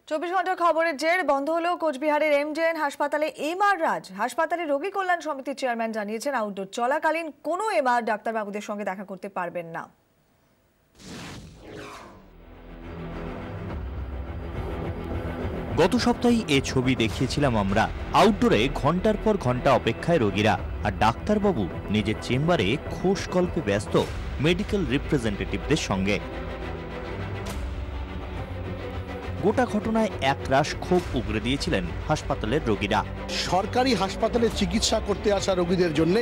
24 ঘন্টার খবরের জের বন্ধ হলো কোচবিহারের এমজেএন হাসপাতালে এমআর রাজ। হাসপাতালে রোগী কল্যাণ সমিতির চেয়ারম্যান জানিয়েছেন আউটডোর চলাকালীন কোনো এমআর ডাক্তারবাবুদের সঙ্গে দেখা করতে পারবেন না। গত সপ্তাহে এই ছবি দেখিয়েছিলাম আমরা। আউটডোরে ঘন্টার পর ঘন্টা অপেক্ষায় রোগীরা, আর ডাক্তারবাবু নিজের চেম্বারে খোশ গল্পে ব্যস্ত মেডিকেল রিপ্রেজেন্টেটিভদের সঙ্গে। গোটা ঘটনায় একরাশ ক্ষোভ উগরে দিয়েছিলেন হাসপাতালের রোগীরা। সরকারি হাসপাতালে চিকিৎসা করতে আসা রোগীদের জন্য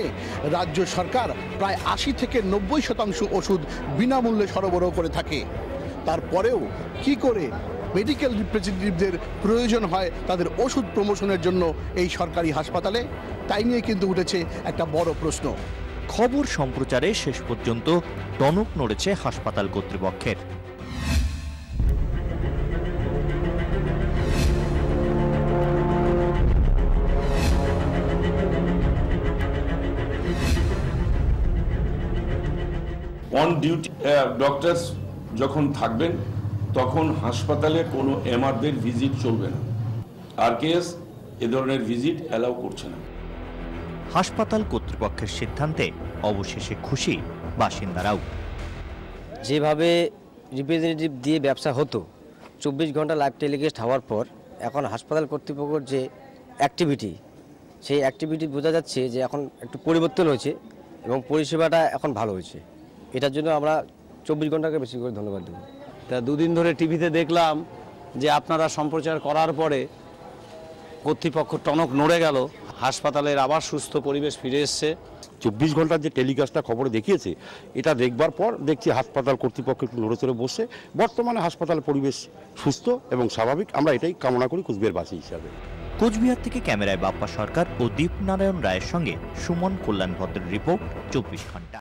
রাজ্য সরকার প্রায় 80 থেকে 90% ওষুধ বিনামূল্যে সরবরাহ করে থাকে। তারপরেও কি করে মেডিকেল রিপ্রেজেন্টেটিভদের প্রয়োজন হয় তাদের ওষুধ প্রমোশনের জন্য এই সরকারি হাসপাতালে, তাই নিয়ে কিন্তু উঠেছে একটা বড় প্রশ্ন। খবর সম্প্রচারে শেষ পর্যন্ত টনক নড়েছে হাসপাতাল কর্তৃপক্ষের। অন ডিউটি ডক্টরস যখন থাকবেন তখন হাসপাতালে কোনো এমআরদের ভিজিট চলবে না। আরকেএস এ ধরনের ভিজিট অ্যালাউ করছে না। হাসপাতাল কর্তৃপক্ষের সিদ্ধান্তে অবশেষে খুশি বাসিন্দারাও। যেভাবে রিপ্রেজেন্টেটিভ দিয়ে ব্যবসা হতো 24 ঘন্টা লাইভ টেলিকাস্ট হওয়ার পর, এখন হাসপাতাল কর্তৃপক্ষের যে অ্যাক্টিভিটি, সেই অ্যাক্টিভিটি বোঝা যাচ্ছে যে এখন একটু পরিবর্তন হয়েছে এবং পরিষেবাটা এখন ভালো হয়েছে। এটার জন্য আমরা 24 ঘন্টাকে বেশি করে ধন্যবাদ দেব। তা দুদিন ধরে টিভিতে দেখলাম যে আপনারা সম্প্রচার করার পরে কর্তৃপক্ষ টনক নড়ে গেল, হাসপাতালের আবার সুস্থ পরিবেশ ফিরে এসছে। 24 ঘন্টার যে টেলিকাস্টটা খবরে দেখিয়েছে, এটা দেখবার পর দেখছি হাসপাতাল কর্তৃপক্ষ একটু নড়ে চড়ে বসে। বর্তমানে হাসপাতালের পরিবেশ সুস্থ এবং স্বাভাবিক, আমরা এটাই কামনা করি কুচবিহারবাসী হিসাবে। কোচবিহার থেকে ক্যামেরায় বাপ্পা সরকার ও দীপনারায়ণ রায়ের সঙ্গে সুমন কল্যাণ ভদ্রের রিপোর্ট 24 ঘন্টা।